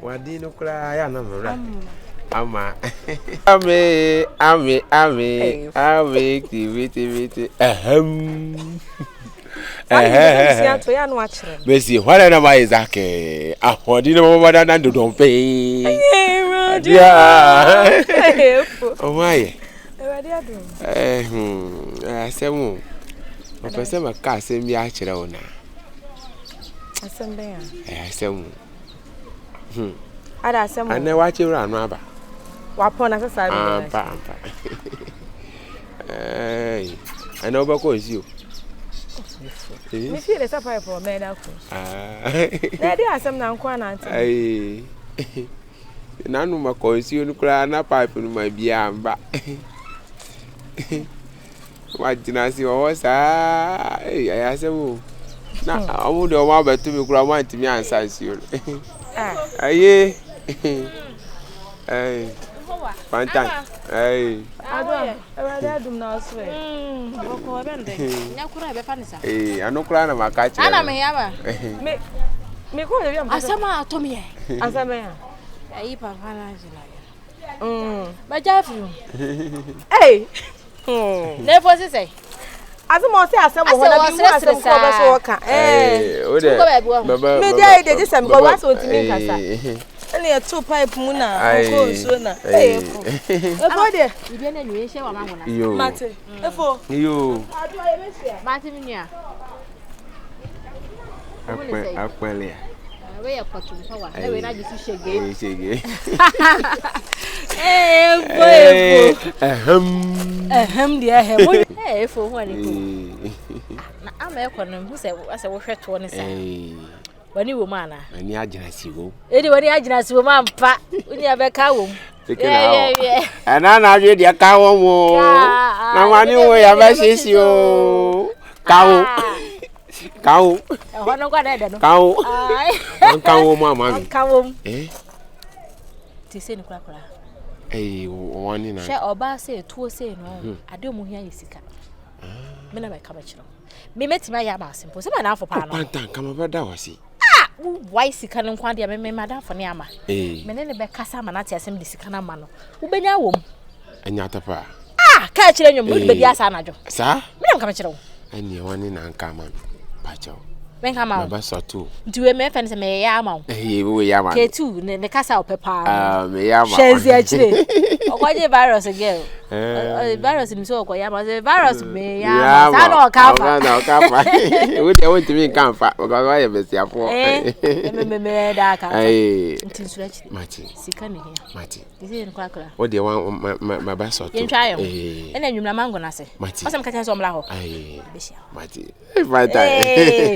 Wadi no cry, I know, right? Ama. Ame. Activity. Messi, what am I exactly? I want to know what I don't pay. Yeah. Oh, why? I said, I said, my car sent me actually on. I said, I know what you run, Rabba. Wapon as a side. I know about you. You feel the supply for a man. There are some now, Aye. None of my coins, you cry, and a pipe in my beer, but what did I see? Was I said, now I would have wanted to be grandma to me and size you. Aye, aye, Pantan, aye. I do not swear. I know crying of my catch. Me call you. I somehow told me. As a man. I eat Pantan. But Jeffrey. Hey. Never say. As a monster, as someone was a worker. Eh, me day, they just go what's what to me. Only a 2 pipe muna. Hey, you didn't share what I you, Mate. You, Martinia. Aqualia. We are put to power. Every night you shake again. Dear, hey, for one. I'm a econom who said, as I was at 20. When you were man, and the agency go. Anybody, agency woman, pat, when you have a cow. Yeah. And I did your cow. Now I knew where I was you. Cow. Cow, mamma. Cow. Eh? Tis in cracker. Eh, one in a share or bar say, 2 say no. I don't hear you sick. Men of my cabbage. Me met my yama simple. Some enough for Pantan, come over that was he. Why sick and quantity I made madam for Yama? Eh, men be Casamanati as him this canna man. Who be your womb? And Yatapa. Catch in your mood, baby, as Anajo. Sir, me come at you. And you one in Ankaman, Pacho. When come out, bus or 2. Do a man fancy me yama? Eh, we yama. K2, the casa pepper. Me yama. Shares actually. Why the virus again? Virus himself, the virus me yama. I know Kappa. Would you want to me come fat? Because I have a sea for me dark. Aye, Marty. Sican here. Marty. Is it in cracker? What do you want my bus or 2? You try and then you mango nase. Marty. Some catches on Laho. Aye, Marty.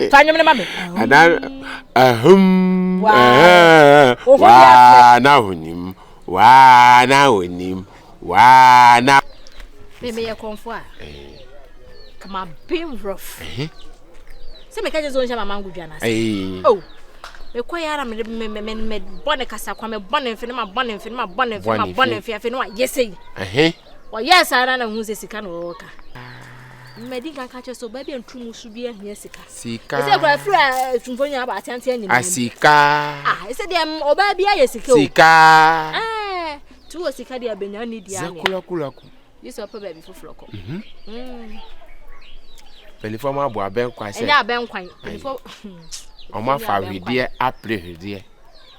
Find your mammy. And then, now, maybe a comfort. Come on, being rough. Some catches on your mango jana. Oh, the choir made Bonacasa come a bonnet for my bonnet for my bonnet for my bonnet for no. Yes, say. Well, yes, I don't know who's a sick worker. Medical catches so baby and true should be a Jessica. Sika. Is a friend from Vonia about 10 years. I Sika. I said, oh, baby, I Sika. Eh, 2 Sika, Benani, Kula. You saw a baby for Floco. Before my bank, I said, I bank quite before. Oh, my father, dear, I play, dear.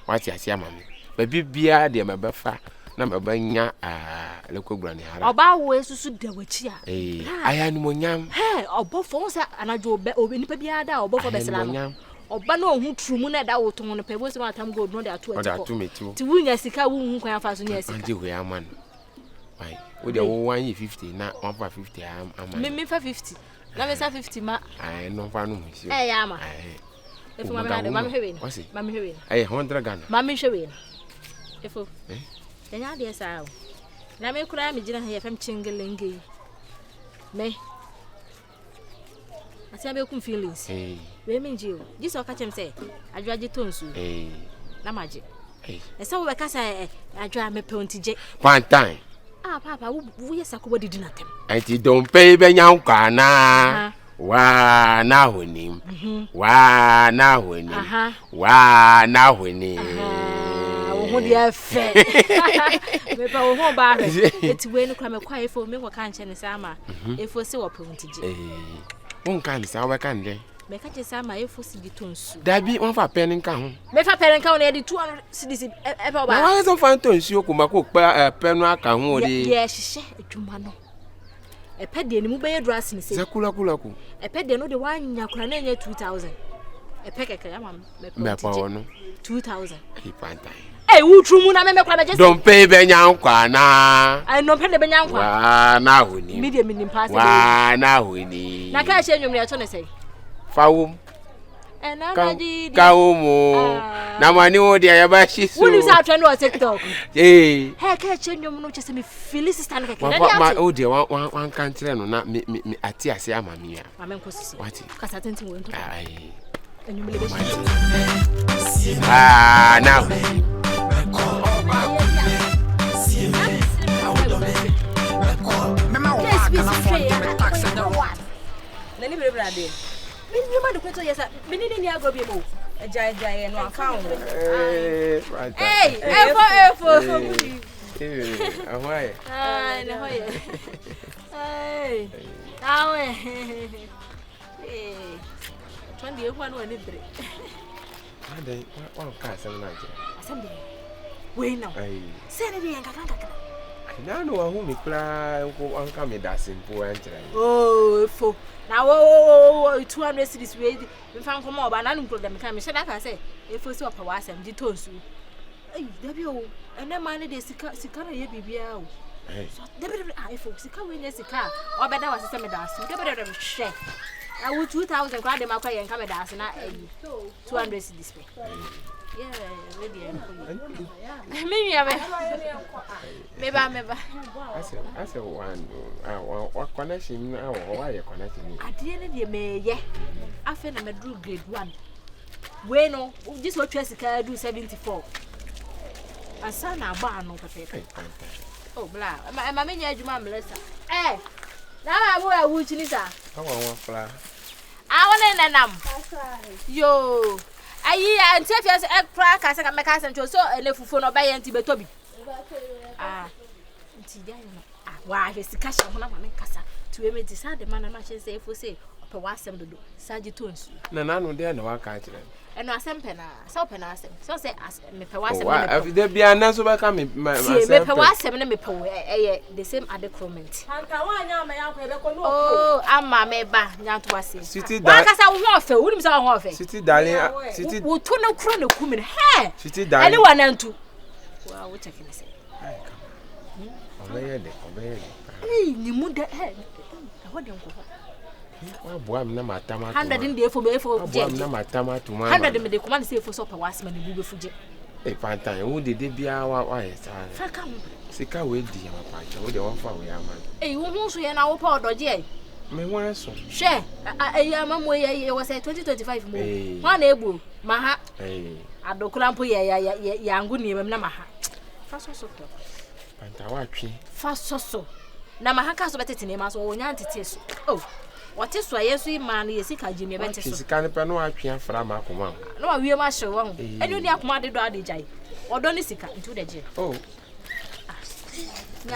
What's your mammy? Baby, beer, dear, my buffer. Number banya local granny. About ways to suit the witch. I am Monyam. Hey, or both phones and I do or in Pabiada or both of the or Bano who true moon that would on the paper about time go no there to me too. To win a sick who can fast in yes. Until we are man. Why, with the 150, not 1 for 50, I'm me for 50. Let me say 50 ma. I know one. Hey, Yama. If Mamma hearing, what's it? Mammy hearing. I 100 gun. Mammy showing. If then I dear sow. Now me cry me dinner here from Chingalingi. Me. I say I feelings. We mean you. This all catch him say. I drag it to you. Na magic. And so because I drive me ponty j. One time. Ah, Papa, we are so good dinner. I don't pay Benyanka. wa na honim wa na honim wa na honim wo dia fe me pa wo ho ba he eti we no kwa me kwa efo me kwa kan che ne sama efo se wo pontije won kan sa wo kan de me ka che sama efo si di tonsu dabi won fa pen nka ho me fa pen nka ho na di 200 cedis e pa ba na wa so fa tonsu okuma ko pa pen no aka ho de ye hihye adwuma no e pa de ni mu be yedras ni se zakula ku e pa de no de wanya kura na nya 2000 e pa keke ya mam me pa wono 2000 e Pantan wutrumu na me kwa na je don pay be nyankwa na ai no pe de be nyankwa wa na honi media minim pass wa na honi na ka she nwum ya to ne sei fawum na na di kawumu na mani wo dia ya ba shi so woni sa trend on TikTok he ka she nwum no chese me feel sister na keke na dia o dia wan kan tire no na me ati ase amami ya ma men ko sisi wati kasa tentin wo nto ai enwum le be na Nani bere brade. Ni ma de kweto yesa. Me ni agro bi mo. Eja no account. Efo. Ahoy. Na hoye. Awe. Twandi ehwa no ani bere. Ade, wa ka asem na je. Asem de. We now. Se ne de yanka kanka. Na no ahu mi kra nko anka me da simple entre. Efo. Na wo 200 cedis we mfa nko ma oba na nko dem kan me she da ka say efo si opa wa asem di tonsu. Da bi o ene ma ne de sika na ye bibia o. So da bi efo sika we ne sika obeda wa se me da asem da bi de hwe. I would 2000 kwa dem akwa yen kamera ase na 200 cedis pe. Yeah, really. Me ba. I said one. What connection now? Why you connection? At the end of me, yeah. I feel na me drew grade 1. We no, this what Jessica do 74. Asa na ba no pepe. Oh, blah. My me nya adwuma mlesa. Na ma wo wuchi ni sa. How one fla. I want nam. Yo. Ayi antiafia se ekra ka se ka meka se ncho so elefufo no ba ye nti betobi. Nti dia no. Wa he sika hye ho na ma kasa. Tu eme ti sa de mana ma hye se efo se ope wa asem dodo. Saji tonsu. Na no de na wa ka kire. Eno asem pe na. So pe na asem. So se me pe wa asem na. Wa de bia na so ba ka me asem. Me pe wa asem na me pe we the same adequate. Anka wa nya ma ya ko e be ko no. Oh, ama me ba nya to wase. Wa kasa wo ho fe, wonim sa wo ho fe. City darling, city. Wo to na kuro na kum ni. He. City darling. Any one antu. Wa wo check ni say. Ai come. Obeyede. Ni mu de he. Ho de nko ho. Wa boa me na matama. 100 ndi efo be efo je. Boa me na matama to ma. 100 me de command say efo so pa wasema ni bu be fuje. Pantan, wo de bia wa yesa. Faka ho. Sika we di ma pancha, wo de wa fa we ama. Wo hu so ye na wo pa odoje e. Me won so. Hwe, ama mo ye was 2025 mo. Ho na egbu, ma ha. Adokura mpo ye angu ni emem na ma ha. Fa so to. Pantan wa twi. Fa so. Na ma ha ka so betete ne ma so wo nya ntete so. Oh. What is why yes we man yes ka jimi bente so. Sika ne pe no atwe afra ma akoma. No wa wie ma hye wo. Enu ni akoma de do ade jai. Odo ni sika ntu de je. Oh. Ni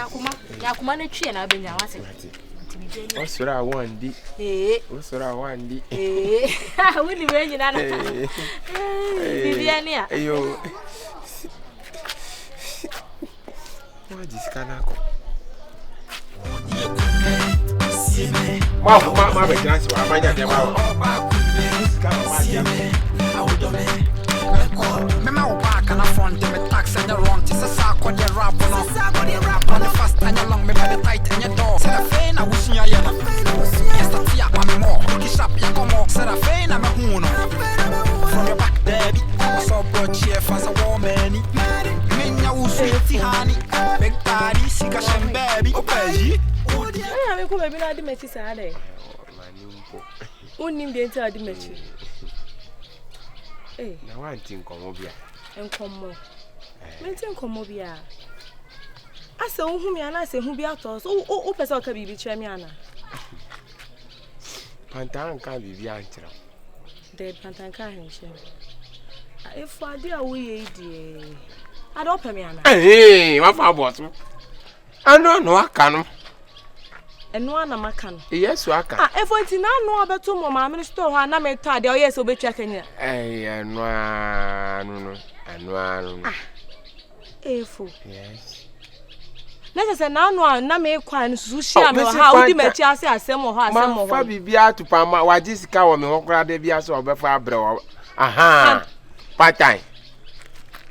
akoma na twie na abenya wase. Osura wandi. Osura wandi. Woni we nyina na. Bibia ni a. Eyo. Wa jiska na ko. Ma be chance wa manya de ma. Me ma oba kana front me tax and the wrong to sa ko de rap on the fast and long me by the tight and your door. Say na wusunya ye na. Yes that ya pa me more. Kiss up ya come say na fe na me hu no. From your back there so brought cheer for a woman. Me nya wusu honey. Big party sika shem baby. Opeji. Ai ame ko baby na di mechi sa ade. Unim de nti adi mechi. Na wa nti nkomo bia. Nkomo. Menti nkomo bia. Ase hu mi ana ase hu bia to. So o pese o ka bibi kire mi ana. Pantan can be answer. The Pantan can share. If I dear we I don't pay me. Hey, my father. I don't know I can. And one of my can. Yes, I can. If I did not know about 2 more minutes to her, I'm a tired. Yes, will be checking it. And one. If yes. Let us say now, no, make quite sushi. How do you say some of her? Some of Fabi Bia to Pama, why this cow me won't grab the Bias or before bro. Aha, Pantan.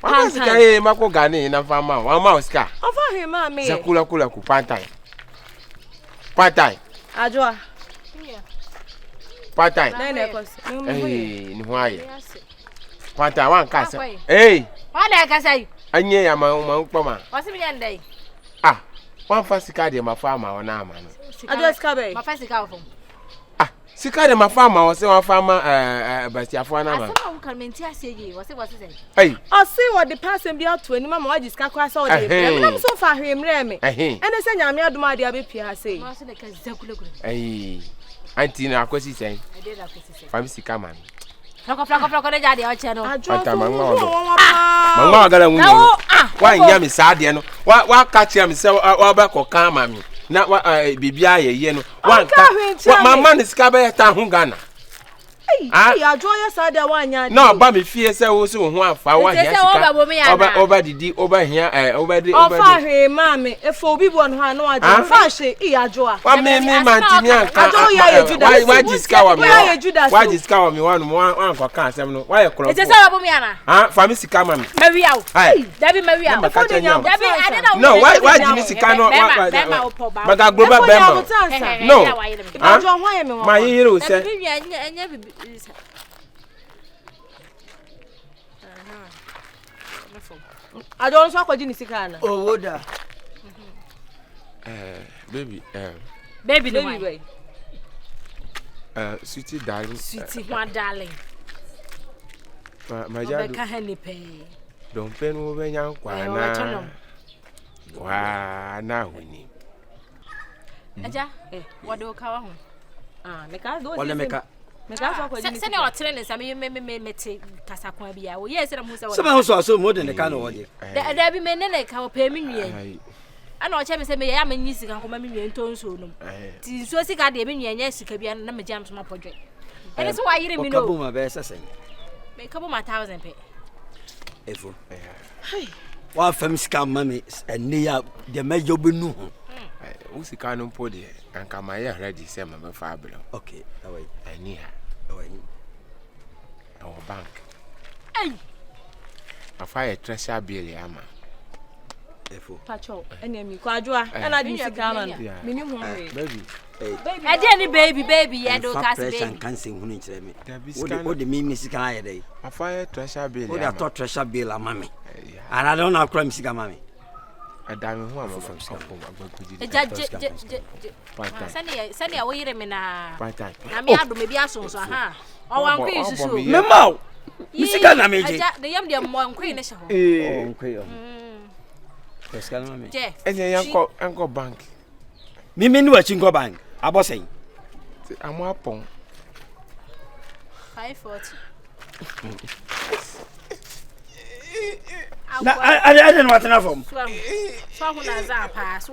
What's the guy, Mako Gani in a farm? 1 mouse car. Offer him, mammy. Zakula Pantan. Pantan. Ajwa. Pantan. Hey, why? Pantan, one castle. Hey, what I can say? I near my own poma. What's the end day? Ah, one first card in my farmer or now, man. I just come. My first cow from. Ah, Sicard in my farmer or so farmer, but your father. I can maintain say, what's it? Hey, I'll see what the person be out to any mamma. I just can't cross all day. I'm so far him, Remy. And I say, I'm not my dear BP. Say, hey, Auntie, now, what's he saying? I did that. Family come on. Flock of the daddy or channel. Mamma got a woman. Why, yammy, Sadian? What catch him so back or come, mammy? Not what I be yen. One my man is Cabet Hungana. I draw your side one yard. No, but me fear so one for 1 year over the over here, over the over him, mammy. If for be one, no, I don't fashion. I draw. What made me, man? Why discover me? Why discover me? One for cancer? Why a cross? It's a Sabumiana. Family come on. Marry out. Debbie, marry out. No, why Jimmy Sicano? But I go back. No, my hero said. I don't know what you need. Oh, Woda. Baby, baby, sweetie, darling, sweetie, one darling. My dad can't pay. Don't pay no when you're why now we need. What do you call home? Make us do it. Send your trainers. I mean, me take Casaquabia. Yes, I'm so more than the kind of audio. There be men like our payment. I know Champion say me, I'm in music and come in tone soon. So sick at the minion, yes, you can be a number jams my project. And that's why you didn't know my best. I say, make up my 1,000 pay. If one femme scam mammy and near the major benu. Who's the canon pody and come my ready, say my father. Okay, away. I near our bank. I fire treasure bill, Yama. Pacho, enemy, Quadra, and I didn't come on. Minimum, baby. I didn't baby, I don't can't sing when it's me. What the mean, Miss Guy day? I fire treasure bill. What I thought treasure bill, mammy. And I don't have crimes, mammy. A diamond woman from Stockholm. Send your way, Remina. I mean, maybe I saw, huh? Oh, I'm crazy. Memo, Mr. Ganamage, the young one queen is and your uncle bank. Mimi knew a chingo bank. I was saying, I'm up on 540. I didn't want enough of them. So, when I pass,